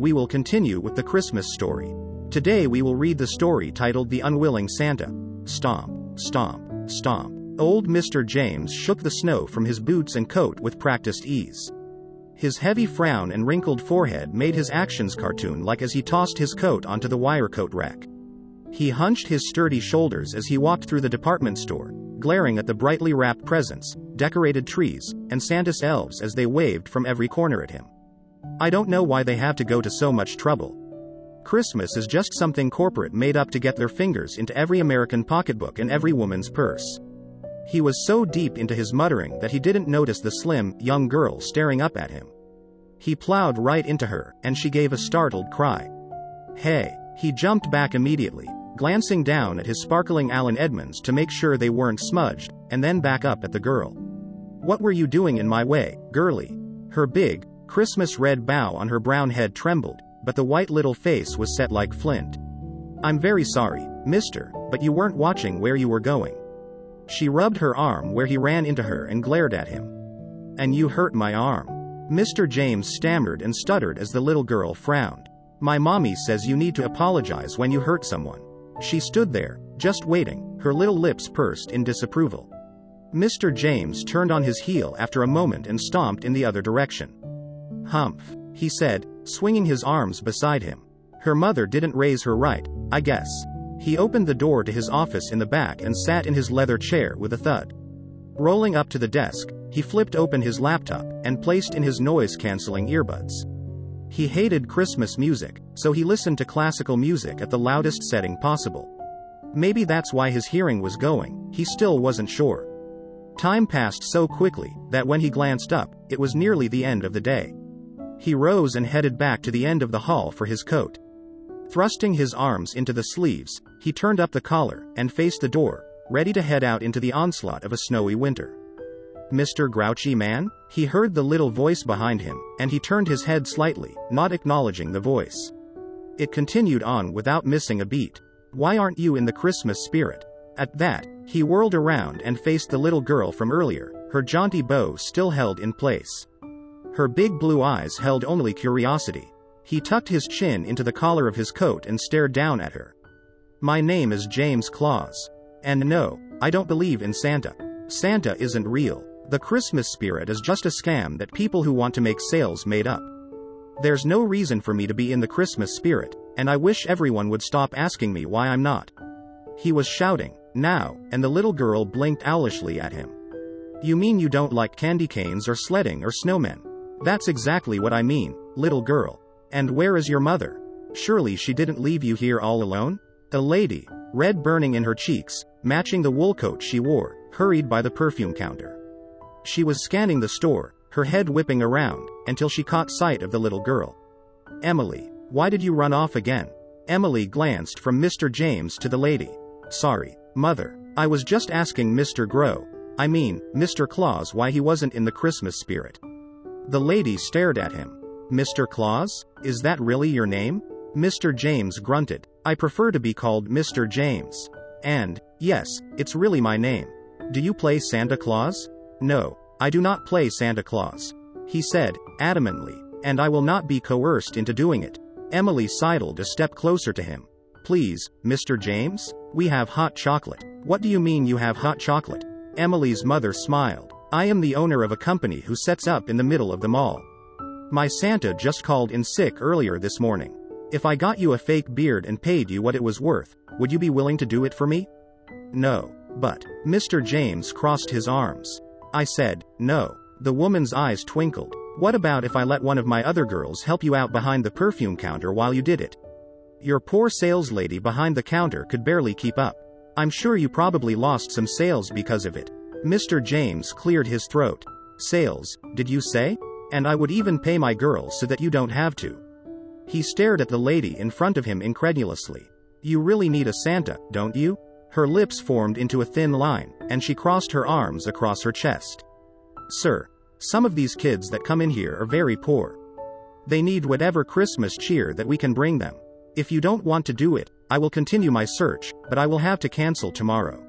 we will continue with the Christmas story. Today we will read the story titled The Unwilling Santa. Stomp, stomp, stomp. Old Mr. James shook the snow from his boots and coat with practiced ease. His heavy frown and wrinkled forehead made his actions cartoon-like as he tossed his coat onto the wire coat rack. He hunched his sturdy shoulders as he walked through the department store, glaring at the brightly wrapped presents, decorated trees, and Santa's elves as they waved from every corner at him. I don't know why they have to go to so much trouble. Christmas is just something corporate made up to get their fingers into every American pocketbook and every woman's purse. He was so deep into his muttering that he didn't notice the slim, young girl staring up at him. He plowed right into her, and she gave a startled cry. Hey! He jumped back immediately, glancing down at his sparkling Allen Edmonds to make sure they weren't smudged, and then back up at the girl. What were you doing in my way, girlie? Her big, Christmas red bow on her brown head trembled, but the white little face was set like flint. I'm very sorry, mister, but you weren't watching where you were going. She rubbed her arm where he ran into her and glared at him. And you hurt my arm. Mr. James stammered and stuttered as the little girl frowned. My mommy says you need to apologize when you hurt someone. She stood there, just waiting, her little lips pursed in disapproval. Mr. James turned on his heel after a moment and stomped in the other direction. Humph, he said, swinging his arms beside him. Her mother didn't raise her right, I guess. He opened the door to his office in the back and sat in his leather chair with a thud. Rolling up to the desk, he flipped open his laptop and placed in his noise-canceling earbuds. He hated Christmas music, so he listened to classical music at the loudest setting possible. Maybe that's why his hearing was going, he still wasn't sure. Time passed so quickly that when he glanced up, it was nearly the end of the day. He rose and headed back to the end of the hall for his coat. Thrusting his arms into the sleeves, he turned up the collar and faced the door, ready to head out into the onslaught of a snowy winter. Mr. Grouchy Man? He heard the little voice behind him, and he turned his head slightly, not acknowledging the voice. It continued on without missing a beat. Why aren't you in the Christmas spirit? At that, he whirled around and faced the little girl from earlier, her jaunty bow still held in place. Her big blue eyes held only curiosity. He tucked his chin into the collar of his coat and stared down at her. My name is James Claus. And no, I don't believe in Santa. Santa isn't real. The Christmas spirit is just a scam that people who want to make sales made up. There's no reason for me to be in the Christmas spirit, and I wish everyone would stop asking me why I'm not. He was shouting, now, and the little girl blinked owlishly at him. You mean you don't like candy canes or sledding or snowmen? That's exactly what I mean, little girl. And where is your mother? Surely she didn't leave you here all alone? A lady, red burning in her cheeks, matching the wool coat she wore, hurried by the perfume counter. She was scanning the store, her head whipping around, until she caught sight of the little girl. Emily, why did you run off again? Emily glanced from Mr. James to the lady. Sorry, mother. I was just asking Mr. Mr. Claus why he wasn't in the Christmas spirit. The lady stared at him. Mr. Claus? Is that really your name? Mr. James grunted. I prefer to be called Mr. James. And, yes, it's really my name. Do you play Santa Claus? No, I do not play Santa Claus, he said, adamantly, and I will not be coerced into doing it. Emily sidled a step closer to him. Please, Mr. James? We have hot chocolate. What do you mean you have hot chocolate? Emily's mother smiled. I am the owner of a company who sets up in the middle of the mall. My Santa just called in sick earlier this morning. If I got you a fake beard and paid you what it was worth, would you be willing to do it for me? No. But, Mr. James crossed his arms. I said, no. The woman's eyes twinkled. What about if I let one of my other girls help you out behind the perfume counter while you did it? Your poor sales lady behind the counter could barely keep up. I'm sure you probably lost some sales because of it. Mr. James cleared his throat. Sales, did you say? And I would even pay my girls so that you don't have to. He stared at the lady in front of him incredulously. You really need a Santa, don't you? Her lips formed into a thin line, and she crossed her arms across her chest. Sir, some of these kids that come in here are very poor. They need whatever Christmas cheer that we can bring them. If you don't want to do it, I will continue my search, but I will have to cancel tomorrow.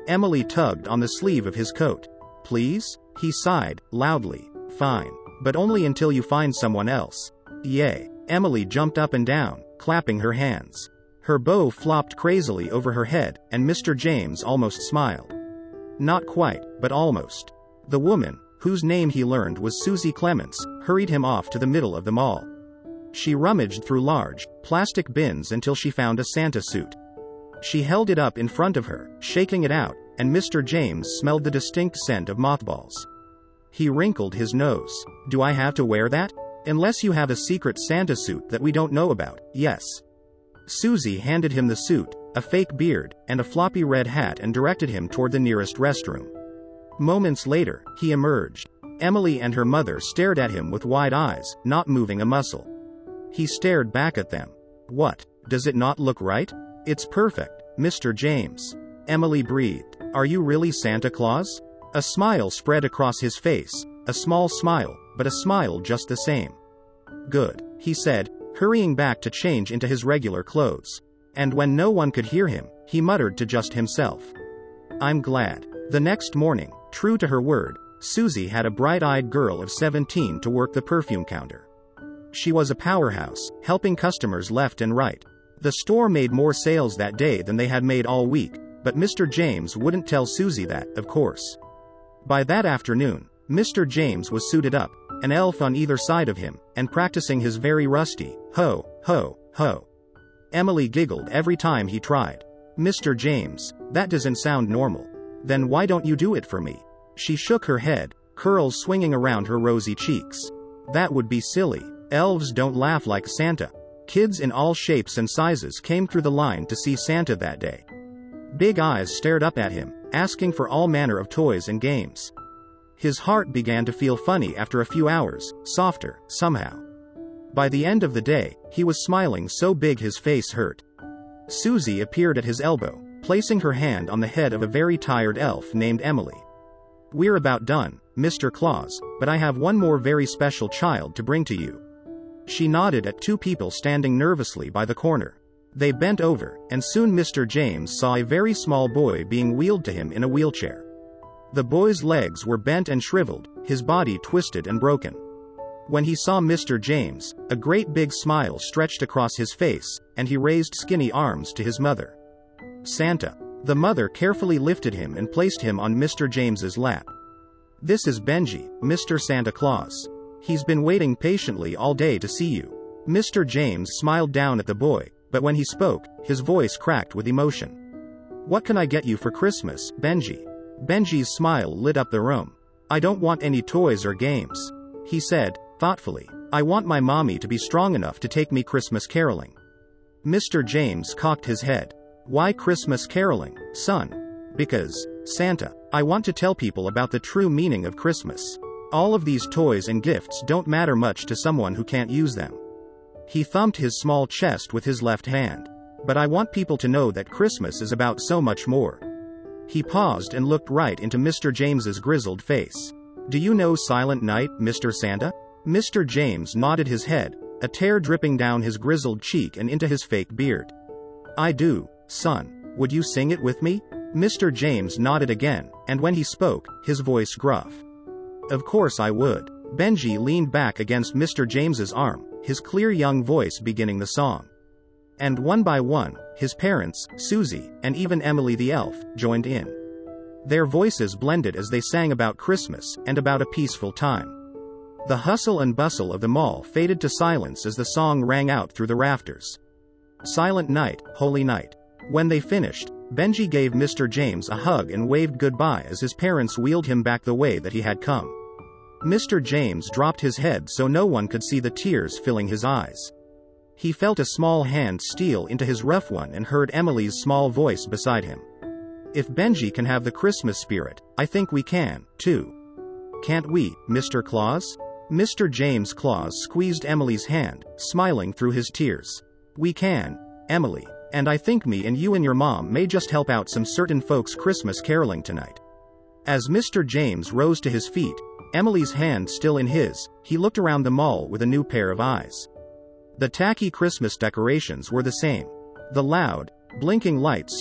Emily tugged on the sleeve of his coat. Please? He sighed, loudly. Fine. But only until you find someone else. Yay. Emily jumped up and down, clapping her hands. Her bow flopped crazily over her head, and Mr. James almost smiled. Not quite, but almost. The woman, whose name he learned was Susie Clements, hurried him off to the middle of the mall. She rummaged through large, plastic bins until she found a Santa suit. She held it up in front of her, shaking it out, and Mr. James smelled the distinct scent of mothballs. He wrinkled his nose. "Do I have to wear that? Unless you have a secret Santa suit that we don't know about, yes." Susie handed him the suit, a fake beard, and a floppy red hat and directed him toward the nearest restroom. Moments later, he emerged. Emily and her mother stared at him with wide eyes, not moving a muscle. He stared back at them. "What? Does it not look right?" "It's perfect, Mr. James." Emily breathed. "Are you really Santa Claus?" A smile spread across his face, a small smile, but a smile just the same. "Good," he said, hurrying back to change into his regular clothes. And when no one could hear him, he muttered to just himself, "I'm glad." The next morning, true to her word, Susie had a bright-eyed girl of 17 to work the perfume counter. She was a powerhouse, helping customers left and right. The store made more sales that day than they had made all week, but Mr. James wouldn't tell Susie that, of course. By that afternoon, Mr. James was suited up, an elf on either side of him, and practicing his very rusty, ho, ho, ho. Emily giggled every time he tried. "Mr. James, that doesn't sound normal. Then why don't you do it for me?" She shook her head, curls swinging around her rosy cheeks. "That would be silly. Elves don't laugh like Santa." Kids in all shapes and sizes came through the line to see Santa that day. Big eyes stared up at him, asking for all manner of toys and games. His heart began to feel funny after a few hours, softer, somehow. By the end of the day, he was smiling so big his face hurt. Susie appeared at his elbow, placing her hand on the head of a very tired elf named Emily. "We're about done, Mr. Claus, but I have one more very special child to bring to you." She nodded at two people standing nervously by the corner. They bent over, and soon Mr. James saw a very small boy being wheeled to him in a wheelchair. The boy's legs were bent and shriveled, his body twisted and broken. When he saw Mr. James, a great big smile stretched across his face, and he raised skinny arms to his mother. "Santa." The mother carefully lifted him and placed him on Mr. James's lap. "This is Benji, Mr. Santa Claus. He's been waiting patiently all day to see you." Mr. James smiled down at the boy, but when he spoke, his voice cracked with emotion. "What can I get you for Christmas, Benji?" Benji's smile lit up the room. "I don't want any toys or games," he said, thoughtfully. "I want my mommy to be strong enough to take me Christmas caroling." Mr. James cocked his head. "Why Christmas caroling, son?" "Because, Santa, I want to tell people about the true meaning of Christmas. All of these toys and gifts don't matter much to someone who can't use them." He thumped his small chest with his left hand. "But I want people to know that Christmas is about so much more." He paused and looked right into Mr. James's grizzled face. "Do you know Silent Night, Mr. Santa?" Mr. James nodded his head, a tear dripping down his grizzled cheek and into his fake beard. "I do, son. Would you sing it with me?" Mr. James nodded again, and when he spoke, his voice gruff. "Of course I would." Benji leaned back against Mr. James's arm, his clear young voice beginning the song. And one by one, his parents, Susie, and even Emily the elf, joined in. Their voices blended as they sang about Christmas, and about a peaceful time. The hustle and bustle of the mall faded to silence as the song rang out through the rafters. "Silent night, holy night." When they finished, Benji gave Mr. James a hug and waved goodbye as his parents wheeled him back the way that he had come. Mr. James dropped his head so no one could see the tears filling his eyes. He felt a small hand steal into his rough one and heard Emily's small voice beside him. "If Benji can have the Christmas spirit, I think we can, too. Can't we, Mr. Claus?" Mr. James Claus squeezed Emily's hand, smiling through his tears. "We can, Emily. And I think me and you and your mom may just help out some certain folks Christmas caroling tonight." As Mr. James rose to his feet, Emily's hand still in his, he looked around the mall with a new pair of eyes. The tacky Christmas decorations were the same. The loud, blinking lights